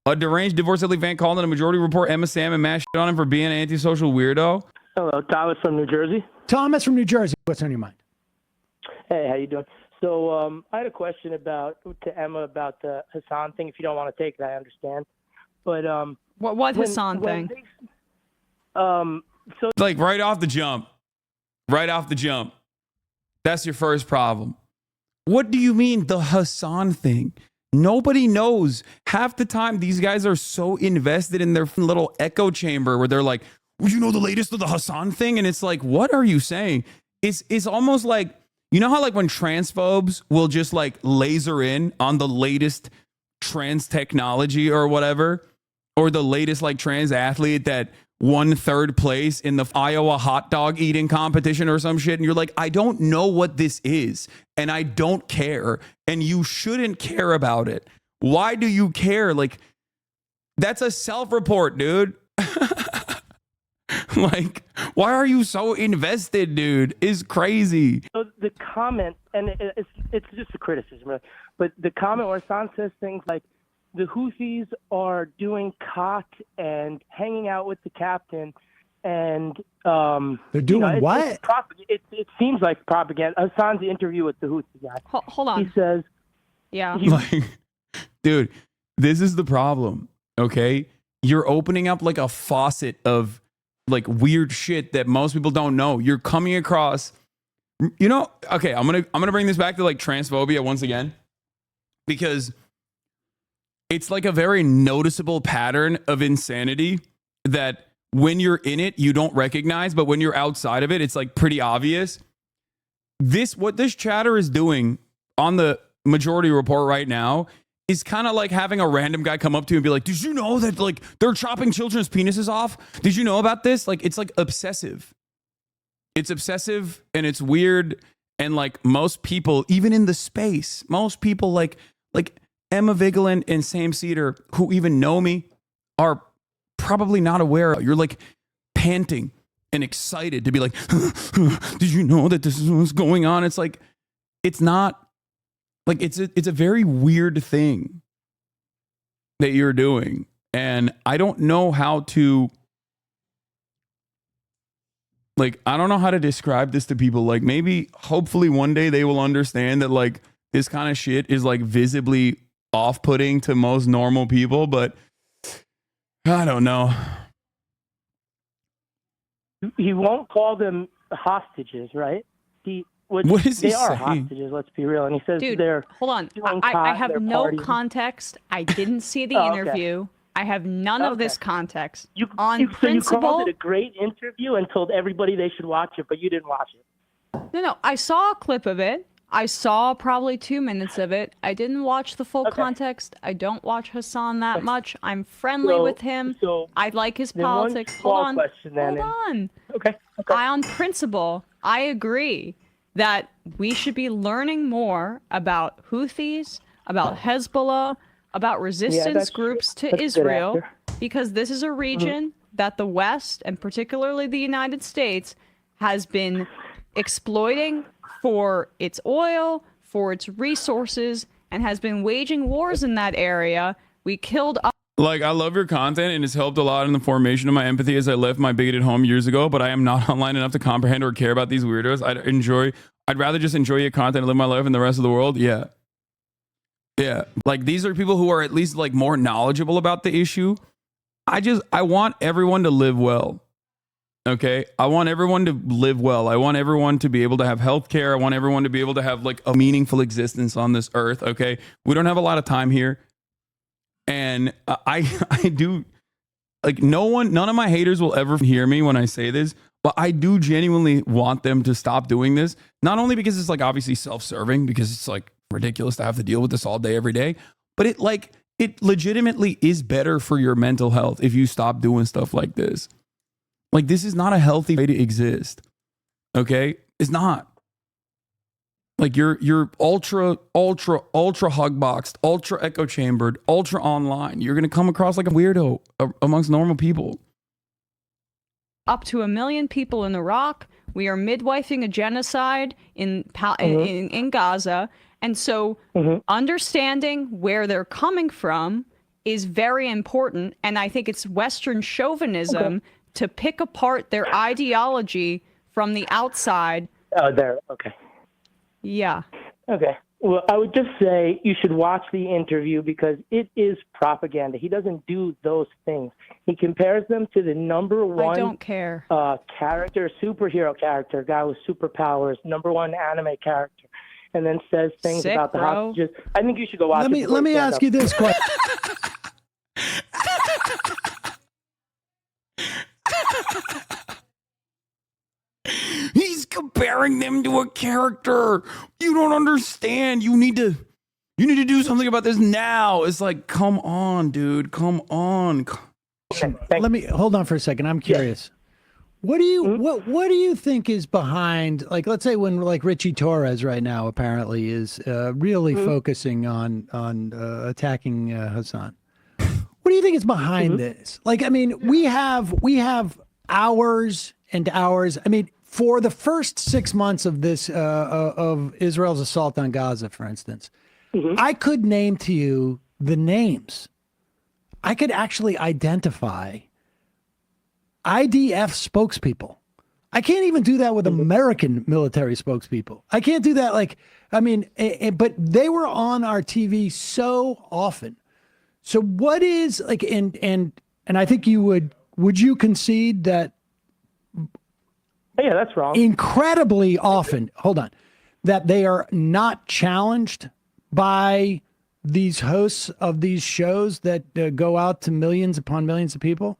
A deranged divorcee fan called in a Majority Report Emma Sam and mashed on him for being an antisocial weirdo. Hello, Thomas from New Jersey. Thomas from New Jersey. What's on your mind? Hey, how you doing? So I had a question to Emma about the Hasan thing. If you don't want to take it, I understand. But what Hasan thing? So like right off the jump. That's your first problem. What do you mean the Hasan thing? Nobody knows. Half the time, these guys are so invested in their little echo chamber where they're like, well, you know the latest of the Hasan thing? And it's like, what are you saying? It's almost like, you know how like when transphobes will just like laser in on the latest trans technology or whatever, or the latest like trans athlete that won third place in the Iowa hot dog eating competition or some shit. And you're like, I don't know what this is. And I don't care. And you shouldn't care about it. Why do you care? Like, that's a self-report, dude. Like, why are you so invested, dude? Is crazy. So the comment, and it's just a criticism, right? But the comment where Hassan says things like, the Houthis are doing cock and hanging out with the captain, and they're doing what? It seems like propaganda. Hassan's interview with the Houthi guy. Hold on. He says, "Yeah, like, dude, this is the problem. Okay, you're opening up like a faucet of like weird shit that most people don't know. You're coming across, you know. Okay, I'm gonna bring this back to like transphobia once again, because it's like a very noticeable pattern of insanity that when you're in it, you don't recognize, but when you're outside of it, it's like pretty obvious. What this chatter is doing on the Majority Report right now is kind of like having a random guy come up to you and be like, did you know that like they're chopping children's penises off? Did you know about this? Like, it's like obsessive. It's obsessive and it's weird. And like most people, even in the space, most people like Emma Vigeland and Sam Seder, who even know me, are probably not aware. You're like panting and excited to be like, did you know that this is what's going on? It's like, it's not like, it's a very weird thing that you're doing. And I don't know how to, like, I don't know how to describe this to people. Like, maybe, hopefully one day they will understand that like this kind of shit is like visibly off-putting to most normal people, but I don't know. He won't call them hostages, right? What is he They are saying? hostages, let's be real. And he says dude, they're hold on. doing I cock, have they're no partying. context. I didn't see the Oh, okay. interview. I have none of this context. So On you principle, called it a great interview and told everybody they should watch it, but you didn't watch it. no, I saw a clip of it. I saw probably 2 minutes of it. I didn't watch the full context. I don't watch Hasan that much. I'm friendly with him. I like his then one politics. small Hold on. question then, Hold on. Okay. On principle, I agree that we should be learning more about Houthis, about Hezbollah, about resistance groups to Israel, because this is a region that the West, and particularly the United States, has been exploiting for its oil, for its resources, and has been waging wars in that area. We killed... Like, I love your content and it's helped a lot in the formation of my empathy as I left my bigoted home years ago, but I am not online enough to comprehend or care about these weirdos. I'd rather just enjoy your content and live my life in the rest of the world. Yeah. Like, these are people who are at least like more knowledgeable about the issue. I want everyone to live well. Okay. I want everyone to live well. I want everyone to be able to have health care. I want everyone to be able to have like a meaningful existence on this earth. Okay. We don't have a lot of time here. And I do, like, none of my haters will ever hear me when I say this, but I do genuinely want them to stop doing this. Not only because it's like obviously self-serving, because it's like ridiculous to have to deal with this all day, every day, but it legitimately is better for your mental health if you stop doing stuff like this. Like, this is not a healthy way to exist. Okay? It's not. Like, you're ultra hug boxed, ultra echo chambered, ultra online. You're going to come across like a weirdo amongst normal people. Up to 1 million people in Iraq. We are midwifing a genocide in Gaza. And so understanding where they're coming from is very important, and I think it's Western chauvinism to pick apart their ideology from the outside. Oh, there. Okay. Yeah. Okay. Well, I would just say you should watch the interview because it is propaganda. He doesn't do those things. He compares them to the number one I don't care. Character, superhero character, guy with superpowers, number one anime character, and then says things Sick, about the bro. hostages. I think you should go watch it. Let me ask you this question. He's comparing them to a character. You don't understand. You need to do something about this now. It's like, come on, dude. Come on. Let me hold on for a second. I'm curious. What do you what do you think is behind, like, let's say when like Richie Torres right now apparently is really focusing on attacking Hasan. What do you think is behind this? Like, I mean, we have hours and hours. I mean, for the first 6 months of this of Israel's assault on Gaza, for instance, I could name to you the names. I could actually identify IDF spokespeople. I can't even do that with American military spokespeople. I can't do that. Like, I mean, but they were on our TV so often. So what is like, and I think you would you concede that? Yeah, that's wrong. Incredibly often, hold on, that they are not challenged by these hosts of these shows that go out to millions upon millions of people?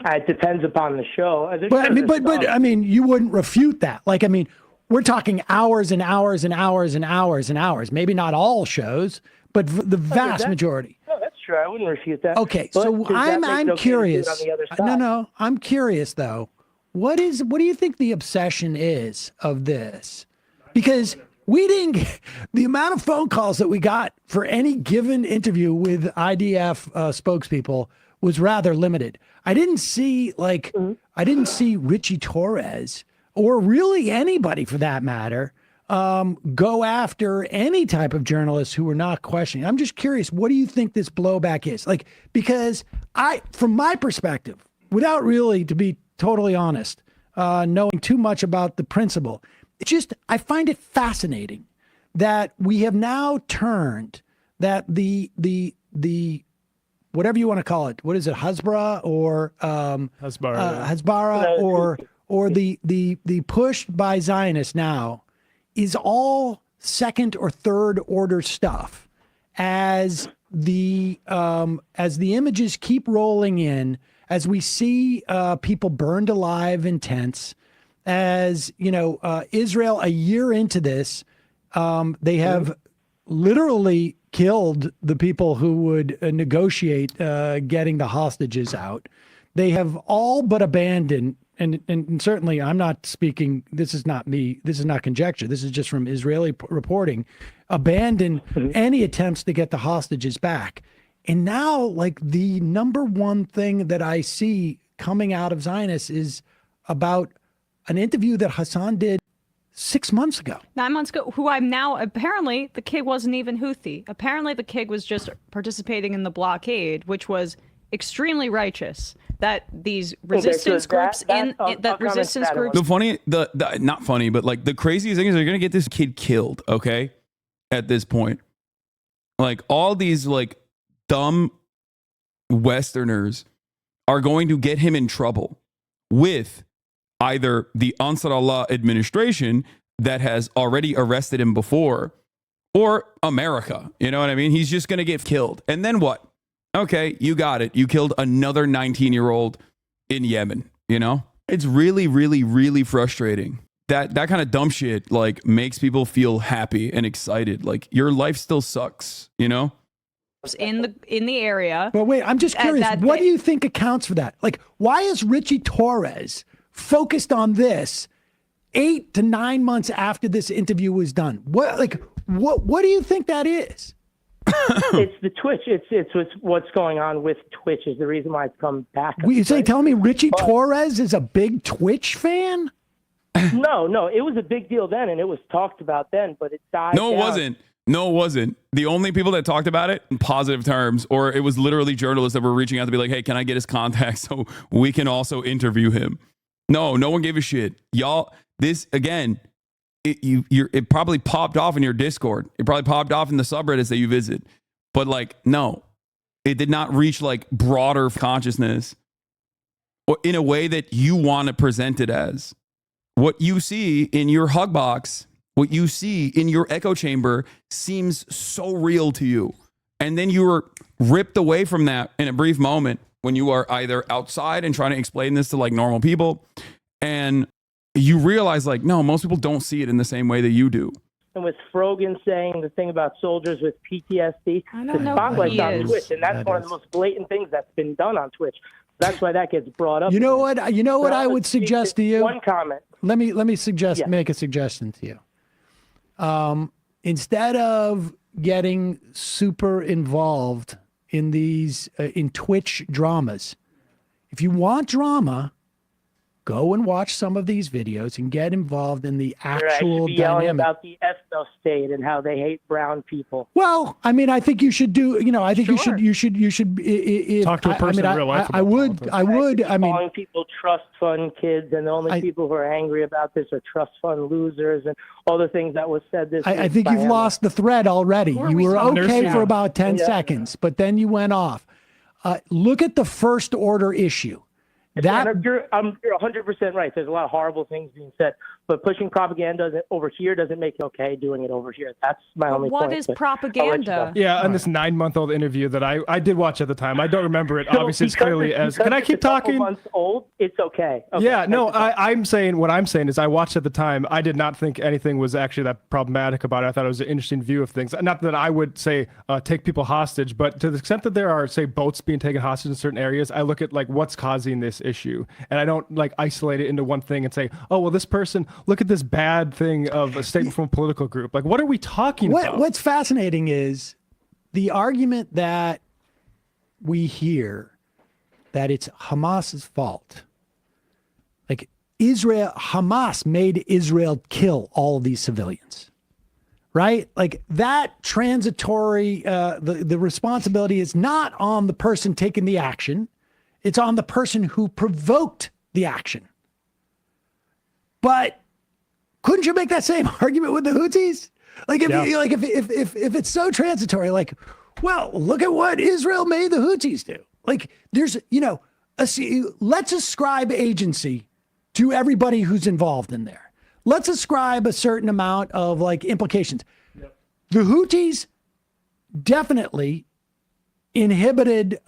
It depends upon the show. But I mean, you wouldn't refute that. Like, I mean, we're talking hours and hours and hours and hours and hours. Maybe not all shows, but the vast majority. No, that's true. I wouldn't refute that. Okay, but so I'm curious. No, I'm curious though. What do you think the obsession is of this? Because we didn't, the amount of phone calls that we got for any given interview with IDF spokespeople was rather limited. I didn't see Richie Torres or really anybody for that matter go after any type of journalists who were not questioning. I'm just curious, what do you think this blowback is? Like, because from my perspective, without really, to be totally honest, knowing too much about the principle, I find it fascinating that we have now turned that the whatever you want to call it, what is it, Hasbara or Hasbara or the push by Zionists now is all second or third order stuff as the images keep rolling in, as we see people burned alive in tents. As you know, Israel, a year into this, they have literally killed the people who would negotiate getting the hostages out. They have all but abandoned, and certainly I'm not speaking, this is not me, this is not conjecture, this is just from Israeli reporting, abandoned any attempts to get the hostages back. And now, like, the number one thing that I see coming out of Zionists is about an interview that Hasan did 6 months ago. 9 months ago, who I'm now, apparently the kid wasn't even Houthi. Apparently the kid was just participating in the blockade, which was extremely righteous. That these resistance groups not funny, but like the craziest thing is they're going to get this kid killed, okay? At this point. Like, all these like dumb Westerners are going to get him in trouble with either the Ansar Allah administration that has already arrested him before, or America. You know what I mean? He's just going to get killed. And then what? Okay, you got it. You killed another 19-year-old in Yemen, you know? It's really, really, really frustrating. That kind of dumb shit, like, makes people feel happy and excited. Like, your life still sucks, you know? In the area. But wait, I'm just curious. What do you think accounts for that? Like, why is Richie Torres focused on this 8 to 9 months after this interview was done? What do you think that is? It's the Twitch. It's what's going on with Twitch is the reason why it's come back. You say, tell me Richie Torres is a big Twitch fan? No, it was a big deal then, and it was talked about then, but it died. No, it wasn't. No, it wasn't. The only people that talked about it in positive terms, or it was literally journalists that were reaching out to be like, hey, can I get his contact so we can also interview him? No one gave a shit. Y'all, this, again, it probably popped off in your Discord. It probably popped off in the subreddits that you visit. But like, no, it did not reach like broader consciousness or in a way that you want to present it as. What you see in your hug box, what you see in your echo chamber seems so real to you. And then you were ripped away from that in a brief moment when you are either outside and trying to explain this to like normal people. And you realize like, no, most people don't see it in the same way that you do. And with Frogan saying the thing about soldiers with PTSD, the spotlight's on Twitch. And that's one of the most blatant things that's been done on Twitch. That's why that gets brought up. You know what I would suggest to you? One comment. Let me suggest, make a suggestion to you. Instead of getting super involved in these in Twitch dramas, if you want drama, go and watch some of these videos and get involved in the actual dynamic. Yelling about the ethno state and how they hate brown people. Well, I mean, I think you should do. I think you should. If, talk to a person in real life. I would. Calling people trust fund kids, and the only people who are angry about this are trust fund losers, and all the things that was said. I think you've lost the thread already. You were okay for about 10 seconds, but then you went off. Look at the first order issue. You're 100% right. There's a lot of horrible things being said, but pushing propaganda over here doesn't make it okay doing it over here. That's my only point. What is propaganda? Yeah, and this 9-month-old interview that I did watch at the time. I don't remember it. Obviously, it's clearly as. Can I keep talking? Months old, it's okay. Yeah, no, I'm saying what I'm saying is I watched at the time. I did not think anything was actually that problematic about it. I thought it was an interesting view of things. Not that I would say take people hostage, but to the extent that there are, say, boats being taken hostage in certain areas, I look at like what's causing this issue, and I don't like isolate it into one thing and say, oh well, this person, look at this bad thing of a statement from a political group. Like, what are we talking about? What's fascinating is the argument that we hear that it's Hamas's fault. Like Hamas made Israel kill all of these civilians, right? Like that transitory, the responsibility is not on the person taking the action. It's on the person who provoked the action. But couldn't you make that same argument with the Houthis? Like if it's so transitory, like, well, look at what Israel made the Houthis do. Like there's, let's ascribe agency to everybody who's involved in there. Let's ascribe a certain amount of like implications. Yep. The Houthis definitely inhibited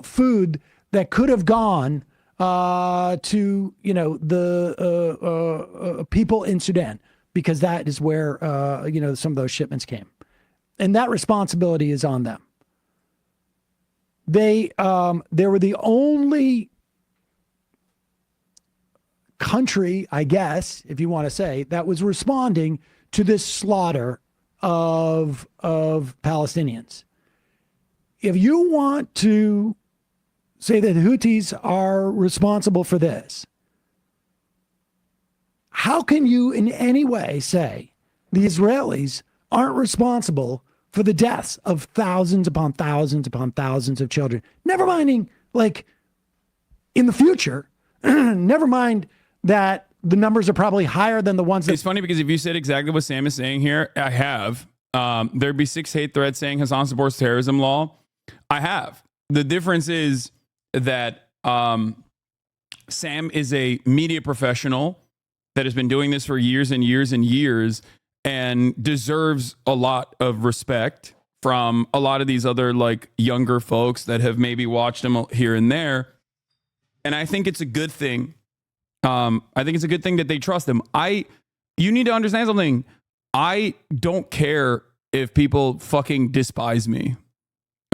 food that could have gone to the people in Sudan, because that is where some of those shipments came, and that responsibility is on them. They were the only country, I guess, if you want to say, that was responding to this slaughter of Palestinians. If you want to say that the Houthis are responsible for this, how can you in any way say the Israelis aren't responsible for the deaths of thousands upon thousands upon thousands of children? Never minding, like, in the future, never mind that the numbers are probably higher than the ones that... It's funny because if you said exactly what Sam is saying here, I have. There'd be 6 hate threads saying Hassan supports terrorism law. I have. The difference is that Sam is a media professional that has been doing this for years and years and years and deserves a lot of respect from a lot of these other like younger folks that have maybe watched him here and there. And I think it's a good thing. I think it's a good thing that they trust him. You need to understand something. I don't care if people fucking despise me.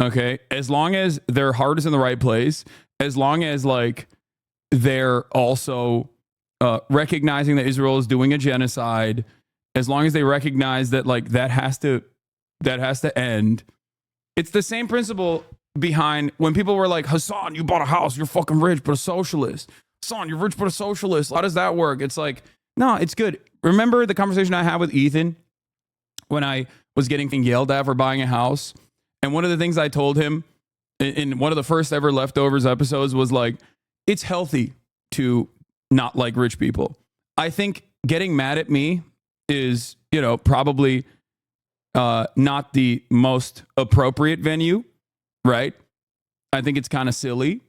Okay, as long as their heart is in the right place, as long as like they're also recognizing that Israel is doing a genocide, as long as they recognize that like that has to end. It's the same principle behind when people were like, Hassan, you bought a house, you're fucking rich, but a socialist. Hassan, you're rich, but a socialist. How does that work? It's like, no, it's good. Remember the conversation I had with Ethan when I was getting yelled at for buying a house. And one of the things I told him in one of the first ever Leftovers episodes was like, it's healthy to not like rich people. I think getting mad at me is, probably not the most appropriate venue, right? I think it's kind of silly,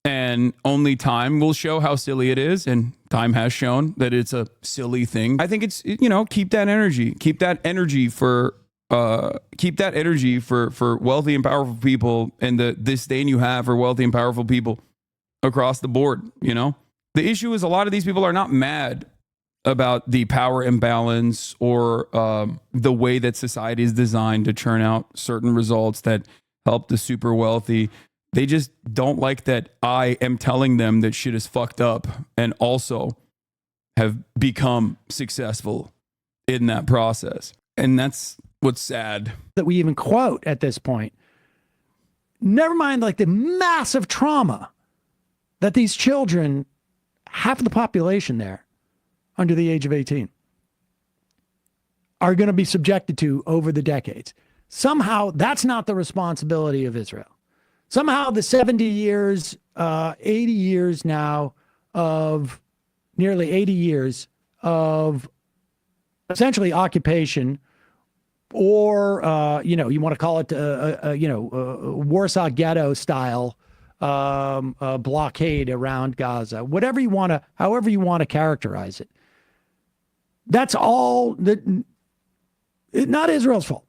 and only time will show how silly it is. And time has shown that it's a silly thing. I think it's, keep that energy for wealthy and powerful people, and the disdain you have for wealthy and powerful people across the board. The issue is a lot of these people are not mad about the power imbalance or the way that society is designed to churn out certain results that help the super wealthy. They just don't like that I am telling them that shit is fucked up, and also have become successful in that process. And that's what's sad. That we even quote at this point. Never mind like the massive trauma that these children, half of the population there under the age of 18, are going to be subjected to over the decades. Somehow that's not the responsibility of Israel. Somehow the 70 years, 80 years now of nearly 80 years of essentially occupation, or, you want to call it, Warsaw Ghetto style blockade around Gaza, however you want to characterize it. That's all not Israel's fault.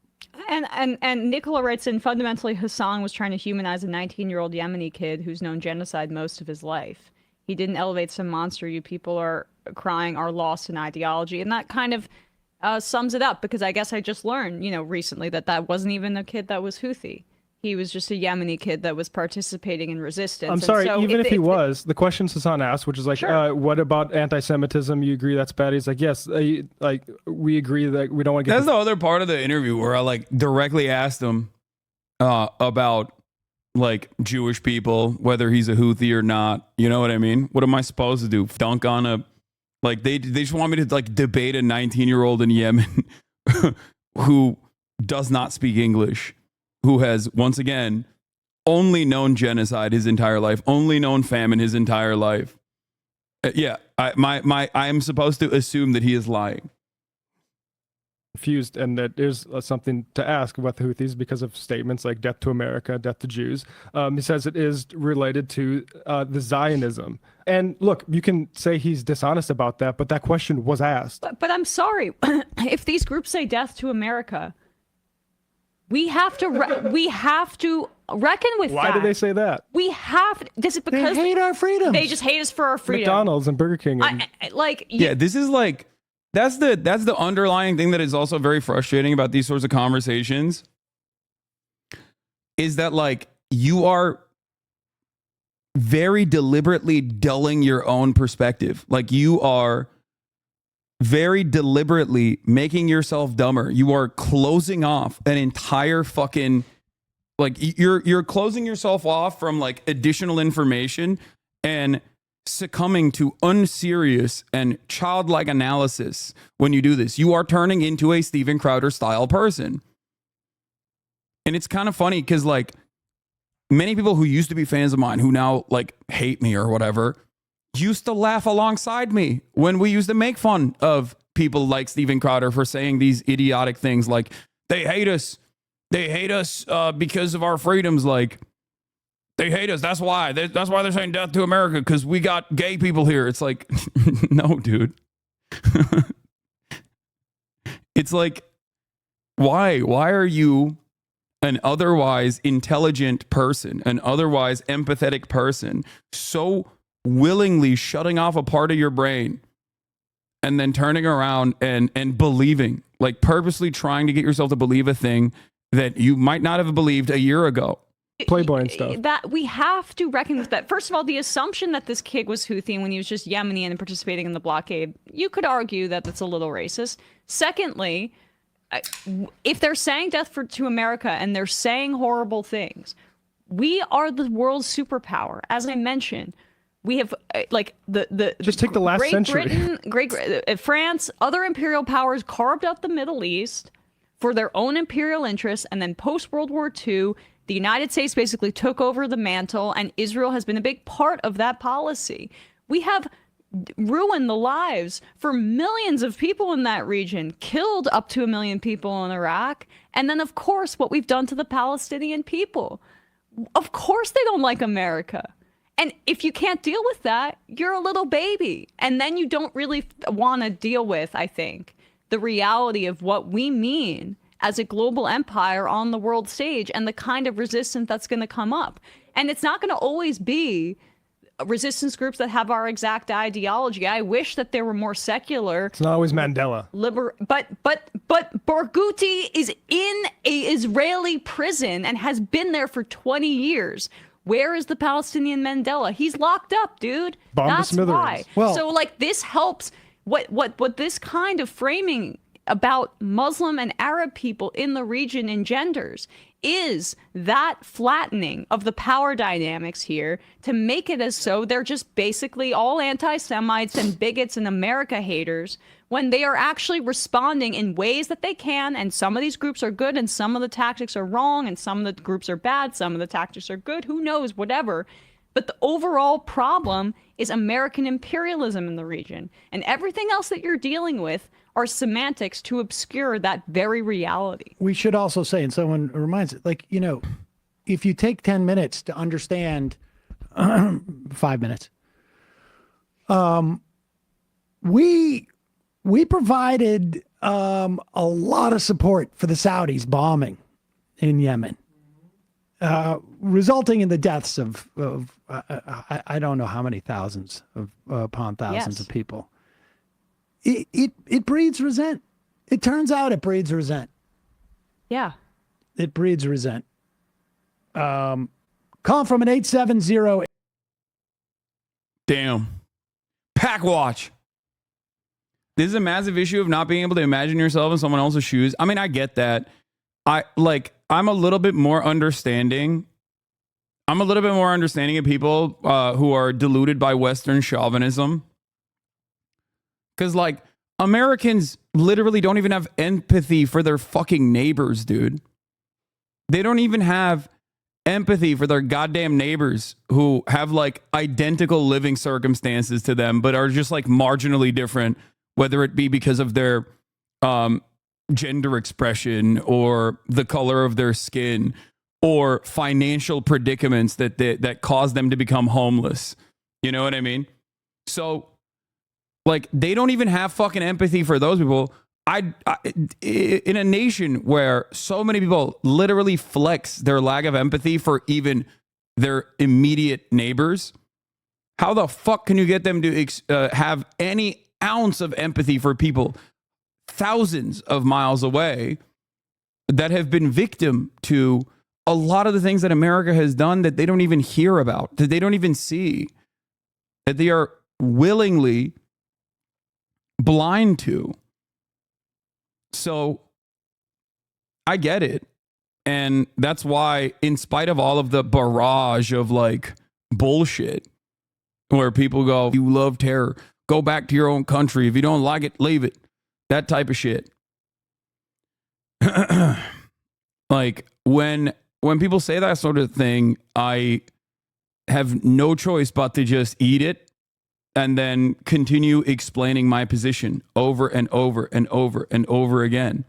And Nicola writes in, fundamentally, Hassan was trying to humanize a 19-year-old Yemeni kid who's known genocide most of his life. He didn't elevate some monster you people are crying are lost in ideology. And that kind of sums it up, because I guess I just learned, recently that wasn't even a kid that was Houthi. He was just a Yemeni kid that was participating in resistance. I'm sorry, so even if he was, the question Hassan asked, which is like, sure. What about anti-Semitism? You agree that's bad? He's like, yes, we agree that we don't want to get... That's the other part of the interview where I directly asked him about Jewish people, whether he's a Houthi or not. You know what I mean? What am I supposed to do? Dunk on a... they just want me to debate a 19-year-old in Yemen who does not speak English, who has, once again, only known genocide his entire life, only known famine his entire life. I am supposed to assume that he is lying. Confused, and that there's something to ask about the Houthis because of statements like death to America, death to Jews. He says it is related to the Zionism. And look, you can say he's dishonest about that, but that question was asked. But I'm sorry, if these groups say death to America, we have to reckon with that. Why do they say that? We have. Is it because they hate our freedom? They just hate us for our freedom. McDonald's and Burger King. This is that's the underlying thing that is also very frustrating about these sorts of conversations. Is that you are very deliberately dulling your own perspective. You are very deliberately making yourself dumber. You are closing off an entire fucking, you're closing yourself off from additional information and succumbing to unserious and childlike analysis. When you do this, you are turning into a Steven Crowder style person. And it's kind of funny because many people who used to be fans of mine who now hate me or whatever used to laugh alongside me when we used to make fun of people like Steven Crowder for saying these idiotic things like they hate us because of our freedoms. They hate us. That's why they're saying death to America, because we got gay people here. It's no, dude. It's why are you an otherwise intelligent person, an otherwise empathetic person, so willingly shutting off a part of your brain and then turning around and believing, purposely trying to get yourself to believe a thing that you might not have believed a year ago? Playboy and stuff. That we have to reckon with that. First of all, the assumption that this kid was Houthi when he was just Yemeni and participating in the blockade, you could argue that that's a little racist. Secondly, if they're saying death to America and they're saying horrible things, we are the world's superpower. As I mentioned, we have just take the last Great century. Britain, France, other imperial powers carved out the Middle East. for their own imperial interests. And then post-World War II, the United States basically took over the mantle, and Israel has been a big part of that policy. We have ruined the lives for millions of people in that region, killed up to 1 million people in Iraq. And then, of course, what we've done to the Palestinian people. Of course they don't like America. And if you can't deal with that, you're a little baby. And then you don't really want to deal with, I think, the reality of what we mean as a global empire on the world stage and the kind of resistance that's going to come up. And it's not going to always be resistance groups that have our exact ideology. I wish that there were more secular. It's not always Mandela. But Barghouti is in a Israeli prison and has been there for 20 years. Where is the Palestinian Mandela? He's locked up, dude. That's why. Well, so like this helps. What this kind of framing about Muslim and Arab people in the region engenders is that flattening of the power dynamics here to make it as so they're just basically all anti-Semites and bigots and America haters, when they are actually responding in ways that they can. And some of these groups are good and some of the tactics are wrong and some of the groups are bad, some of the tactics are good, who knows, whatever. But the overall problem is American imperialism in the region, and everything else that you're dealing with are semantics to obscure that very reality. We should also say, and someone reminds it, like, you know, if you take 10 minutes to understand 5 minutes, we provided a lot of support for the Saudis bombing in Yemen, resulting in the deaths of I don't know how many thousands upon thousands of people. It breeds resent. It turns out it breeds resent. Yeah. It breeds resent. Call from an 870. Damn. Pack watch. This is a massive issue of not being able to imagine yourself in someone else's shoes. I mean, I get that. I'm a little bit more understanding. I'm a little bit more understanding of people who are deluded by Western chauvinism. Because, like, Americans literally don't even have empathy for their fucking neighbors, dude. They don't even have empathy for their goddamn neighbors who have, like, identical living circumstances to them, but are just, like, marginally different, whether it be because of their gender expression or the color of their skin or financial predicaments that cause them to become homeless. You know what I mean? So, like, they don't even have fucking empathy for those people. In a nation where so many people literally flex their lack of empathy for even their immediate neighbors, how the fuck can you get them to have any ounce of empathy for people thousands of miles away that have been victim to a lot of the things that America has done that they don't even hear about, that they don't even see, that they are willingly blind to? So I get it. And that's why, in spite of all of the barrage of, like, bullshit where people go, you love terror, go back to your own country. If you don't like it, leave it. That type of shit. Like, when people say that sort of thing, I have no choice but to just eat it and then continue explaining my position over and over and over and over again.